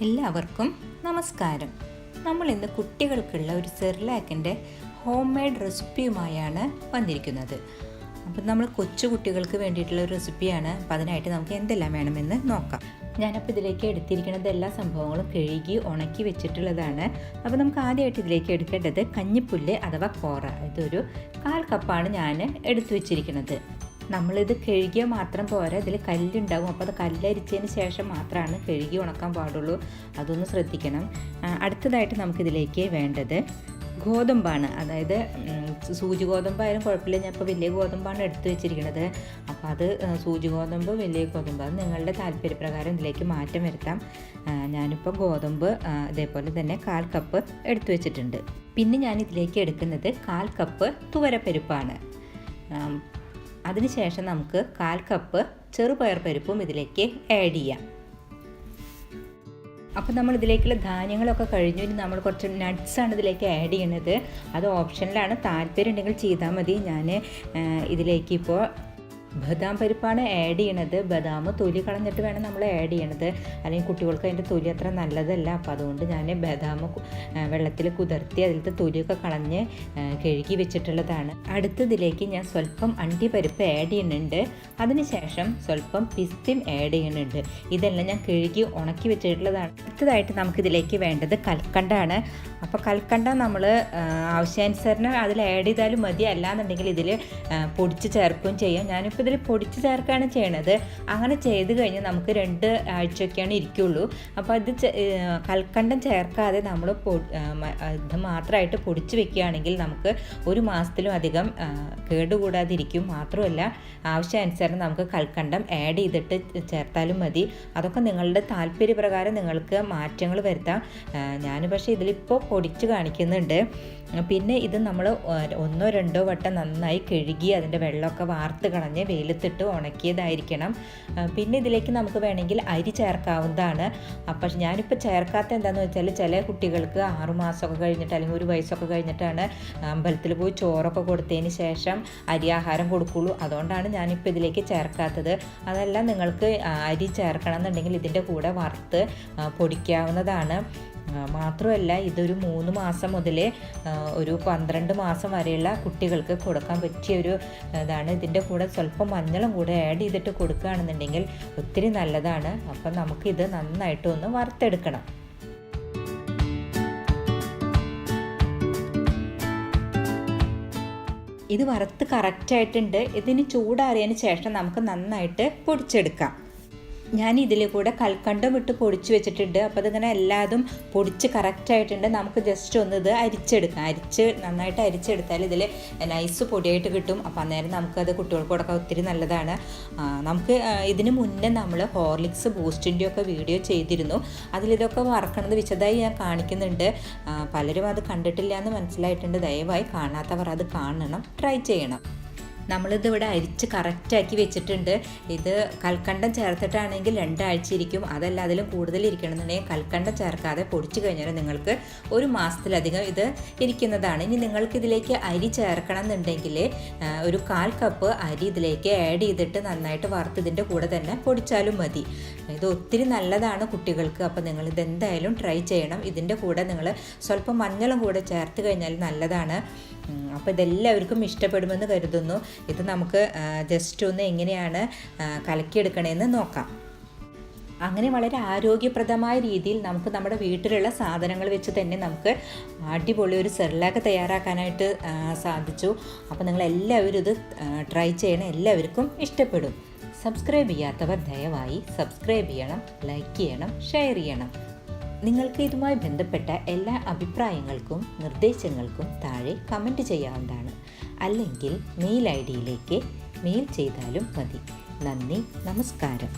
എല്ലാവർക്കും നമസ്കാരം. നമ്മൾ ഇന്ന് കുട്ടികൾക്കുള്ള ഒരു സെറിലാക്കിൻ്റെ ഹോം മെയ്ഡ് റെസിപ്പിയുമായാണ് വന്നിരിക്കുന്നത്. അപ്പം നമ്മൾ കൊച്ചു കുട്ടികൾക്ക് വേണ്ടിയിട്ടുള്ള ഒരു റെസിപ്പിയാണ്. അപ്പം അതിനായിട്ട് നമുക്ക് എന്തെല്ലാം വേണമെന്ന് നോക്കാം. ഞാനപ്പോൾ ഇതിലേക്ക് എടുത്തിരിക്കുന്നത് എല്ലാ സംഭവങ്ങളും കഴുകി ഉണക്കി വെച്ചിട്ടുള്ളതാണ്. അപ്പോൾ നമുക്ക് ആദ്യമായിട്ട് ഇതിലേക്ക് എടുക്കേണ്ടത് കഞ്ഞിപ്പുല്ല് അഥവാ കോറ. ഇതൊരു 1/4 കപ്പാണ് ഞാൻ എടുത്തു വെച്ചിരിക്കുന്നത്. നമ്മളിത് കഴുകിയാൽ മാത്രം പോരാ, ഇതിൽ കല്ലുണ്ടാകും. അപ്പോൾ അത് കല്ലരിച്ചതിന് ശേഷം മാത്രമാണ് കഴുകി ഉണക്കാൻ പാടുള്ളൂ. അതൊന്ന് ശ്രദ്ധിക്കണം. അടുത്തതായിട്ട് നമുക്കിതിലേക്ക് വേണ്ടത് ഗോതമ്പാണ്. അതായത് സൂചി ഗോതമ്പായാലും കുഴപ്പമില്ല. ഞാൻ ഇപ്പോൾ വലിയ ഗോതമ്പാണ് എടുത്തു വെച്ചിരിക്കുന്നത്. അപ്പോൾ അത് സൂചി ഗോതമ്പ്, വലിയ ഗോതമ്പ്, അത് നിങ്ങളുടെ താല്പര്യപ്രകാരം ഇതിലേക്ക് മാറ്റം വരുത്താം. ഞാനിപ്പോൾ ഗോതമ്പ് ഇതേപോലെ തന്നെ 1/4 കപ്പ് എടുത്തു വെച്ചിട്ടുണ്ട്. പിന്നെ ഞാൻ ഇതിലേക്ക് എടുക്കുന്നത് 1/4 കപ്പ് തുവരപ്പരിപ്പാണ്. അതിനുശേഷം നമുക്ക് 1/4 കപ്പ് ചെറുപയർ പരിപ്പും ഇതിലേക്ക് ആഡ് ചെയ്യാം. അപ്പോൾ നമ്മൾ ഇതിലേക്കുള്ള ധാന്യങ്ങളൊക്കെ കഴിഞ്ഞു. ഇനി നമ്മൾ കുറച്ച് നട്ട്സാണ് ഇതിലേക്ക് ആഡ് ചെയ്യണത്. അത് ഓപ്ഷനിലാണ്, താല്പര്യം ഉണ്ടെങ്കിൽ ചെയ്താൽ മതി. ഞാൻ ഇതിലേക്ക് ഇപ്പോൾ ബദാം പരിപ്പാണ് ആഡ് ചെയ്യണത്. ബദാം തൊലി കളഞ്ഞിട്ട് വേണം നമ്മൾ ആഡ് ചെയ്യണത്, അല്ലെങ്കിൽ കുട്ടികൾക്ക് അതിൻ്റെ തൊലി അത്ര നല്ലതല്ല. അപ്പോൾ അതുകൊണ്ട് ഞാൻ ബദാം വെള്ളത്തിൽ കുതിർത്തി അതിലത്തെ തൊലിയൊക്കെ കളഞ്ഞ് കഴുകി വെച്ചിട്ടുള്ളതാണ്. അടുത്തതിലേക്ക് ഞാൻ സ്വല്പം അണ്ടിപ്പരിപ്പ് ആഡ് ചെയ്യുന്നുണ്ട്. അതിനുശേഷം സ്വല്പം പിസ്തയും ആഡ് ചെയ്യുന്നുണ്ട്. ഇതെല്ലാം ഞാൻ കഴുകി ഉണക്കി വെച്ചിട്ടുള്ളതാണ്. അടുത്തതായിട്ട് നമുക്കിതിലേക്ക് വേണ്ടത് കൽക്കണ്ടാണ്. അപ്പോൾ കൽക്കണ്ട നമ്മൾ ആവശ്യാനുസരണം അതിൽ ആഡ് ചെയ്താലും മതി, അല്ലാന്നുണ്ടെങ്കിൽ ഇതിൽ പൊടിച്ച് ചേർക്കുകയും ചെയ്യാം. ഞാനിപ്പോൾ ഇതിൽ പൊടിച്ച് ചേർക്കുകയാണ് ചെയ്യണത്. അങ്ങനെ ചെയ്ത് കഴിഞ്ഞാൽ നമുക്ക് 2 ആഴ്ചയൊക്കെയാണ് ഇരിക്കുള്ളൂ. അപ്പോൾ ഇത് കൽക്കണ്ടം ചേർക്കാതെ നമ്മൾ ഇത് മാത്രമായിട്ട് പൊടിച്ച് വെക്കുകയാണെങ്കിൽ നമുക്ക് 1 മാസത്തിലും അധികം കേടുകൂടാതിരിക്കും. മാത്രമല്ല ആവശ്യാനുസരണം നമുക്ക് കൽക്കണ്ടം ആഡ് ചെയ്തിട്ട് ചേർത്താലും മതി. അതൊക്കെ നിങ്ങളുടെ താല്പര്യപ്രകാരം നിങ്ങൾക്ക് മാറ്റങ്ങൾ വരുത്താം. ഞാൻ പക്ഷേ ഇതിലിപ്പോൾ പൊടിച്ച് കാണിക്കുന്നുണ്ട്. പിന്നെ ഇത് നമ്മൾ 1-2 വട്ടം നന്നായി കഴുകി അതിൻ്റെ വെള്ളമൊക്കെ വാർത്ത് കളഞ്ഞ് വെയിലത്തിട്ട് ഉണക്കിയതായിരിക്കണം. പിന്നെ ഇതിലേക്ക് നമുക്ക് വേണമെങ്കിൽ അരി ചേർക്കാവുന്നതാണ്. അപ്പം ഞാനിപ്പോൾ ചേർക്കാത്ത എന്താണെന്ന് വെച്ചാൽ, ചില കുട്ടികൾക്ക് 6 മാസമൊക്കെ കഴിഞ്ഞിട്ട് അല്ലെങ്കിൽ 1 വയസ്സൊക്കെ കഴിഞ്ഞിട്ടാണ് അമ്പലത്തിൽ പോയി ചോറൊക്കെ കൊടുത്തതിന് ശേഷം അരിയാഹാരം കൊടുക്കുള്ളൂ. അതുകൊണ്ടാണ് ഞാനിപ്പോൾ ഇതിലേക്ക് ചേർക്കാത്തത്. അതല്ല, നിങ്ങൾക്ക് അരി ചേർക്കണം എന്നുണ്ടെങ്കിൽ ഇതിൻ്റെ കൂടെ വറുത്ത് പൊടിക്കാവുന്നതാണ്. മാത്രമല്ല ഇതൊരു 3 മാസം മുതൽ ഒരു 12 മാസം വരെയുള്ള കുട്ടികൾക്ക് കൊടുക്കാൻ പറ്റിയൊരു ഇതാണ്. ഇതിൻ്റെ കൂടെ സ്വല്പം മഞ്ഞളും കൂടെ ആഡ് ചെയ്തിട്ട് കൊടുക്കുകയാണെന്നുണ്ടെങ്കിൽ ഒത്തിരി നല്ലതാണ്. അപ്പം നമുക്കിത് നന്നായിട്ടൊന്ന് വറുത്തെടുക്കണം. ഇത് വറുത്ത് കറക്റ്റായിട്ടുണ്ട്. ഇതിന് ചൂടാറിയതിന് ശേഷം നമുക്ക് നന്നായിട്ട് പൊടിച്ചെടുക്കാം. ഞാൻ ഇതിൽ കൂടെ കൽക്കണ്ടം ഇട്ട് പൊടിച്ച് വെച്ചിട്ടുണ്ട്. അപ്പോൾ അതിങ്ങനെ എല്ലാതും പൊടിച്ച് കറക്റ്റായിട്ടുണ്ട്. നമുക്ക് ജസ്റ്റ് ഒന്ന് ഇത് അരിച്ചെടുക്കാം. നന്നായിട്ട് അരിച്ചെടുത്താൽ ഇതിൽ നൈസ് പൊടിയായിട്ട് കിട്ടും. അപ്പോൾ അന്നേരം നമുക്കത് കുട്ടികൾക്ക് കൊടുക്കാൻ ഒത്തിരി നല്ലതാണ്. നമുക്ക് ഇതിന് മുന്നേ നമ്മൾ ഹോർലിക്സ് ബൂസ്റ്റിൻ്റെ ഒക്കെ വീഡിയോ ചെയ്തിരുന്നു. അതിലിതൊക്കെ വറക്കണത് വിശദമായി ഞാൻ കാണിക്കുന്നുണ്ട്. പലരും അത് കണ്ടിട്ടില്ല എന്ന് മനസ്സിലായിട്ടുണ്ട്. ദയവായി കാണാത്തവർ അത് കാണണം, ട്രൈ ചെയ്യണം. നമ്മളിതിവിടെ അരിച്ച് കറക്റ്റാക്കി വെച്ചിട്ടുണ്ട്. ഇത് കൽക്കണ്ടം ചേർത്തിട്ടാണെങ്കിൽ 2 ആഴ്ച ഇരിക്കും. അതല്ല അതിലും കൂടുതൽ ഇരിക്കണമെന്നുണ്ടെങ്കിൽ കൽക്കണ്ടം ചേർക്കാതെ പൊടിച്ചു കഴിഞ്ഞാൽ നിങ്ങൾക്ക് 1 മാസത്തിലധികം ഇത് ഇരിക്കുന്നതാണ്. ഇനി നിങ്ങൾക്ക് ഇതിലേക്ക് അരി ചേർക്കണം എന്നുണ്ടെങ്കിൽ ഒരു 1/4 കപ്പ് അരി ഇതിലേക്ക് ആഡ് ചെയ്തിട്ട് നന്നായിട്ട് വറുത്ത് ഇതിൻ്റെ കൂടെ തന്നെ പൊടിച്ചാലും മതി. ഇത് ഒത്തിരി നല്ലതാണ് കുട്ടികൾക്ക്. അപ്പോൾ നിങ്ങളിത് എന്തായാലും ട്രൈ ചെയ്യണം. ഇതിൻ്റെ കൂടെ നിങ്ങൾ സ്വല്പം മഞ്ഞളും കൂടെ ചേർത്ത് കഴിഞ്ഞാൽ നല്ലതാണ്. അപ്പോൾ ഇതെല്ലാവർക്കും ഇഷ്ടപ്പെടുമെന്ന് കരുതുന്നു. ഇത് നമുക്ക് ജസ്റ്റ് ഒന്ന് എങ്ങനെയാണ് കലക്കിയെടുക്കണമെന്ന് നോക്കാം. അങ്ങനെ വളരെ ആരോഗ്യപ്രദമായ രീതിയിൽ നമുക്ക് നമ്മുടെ വീട്ടിലുള്ള സാധനങ്ങൾ വെച്ച് തന്നെ നമുക്ക് അടിപൊളി ഒരു സെറിലാക്ക് തയ്യാറാക്കാനായിട്ട് സാധിച്ചു. അപ്പോൾ നിങ്ങളെല്ലാവരും ഇത് ട്രൈ ചെയ്യണം. എല്ലാവർക്കും ഇഷ്ടപ്പെടും. സബ്സ്ക്രൈബ് ചെയ്യാത്തവർ ദയവായി സബ്സ്ക്രൈബ് ചെയ്യണം, ലൈക്ക് ചെയ്യണം, ഷെയർ ചെയ്യണം. നിങ്ങൾക്ക് ഇതുമായി ബന്ധപ്പെട്ട എല്ലാ അഭിപ്രായങ്ങൾക്കും നിർദ്ദേശങ്ങൾക്കും താഴെ കമൻറ്റ് ചെയ്യാവുന്നതാണ്. അല്ലെങ്കിൽ മെയിൽ ID യിലേക്ക് മെയിൽ ചെയ്താലും മതി. നന്ദി, നമസ്കാരം.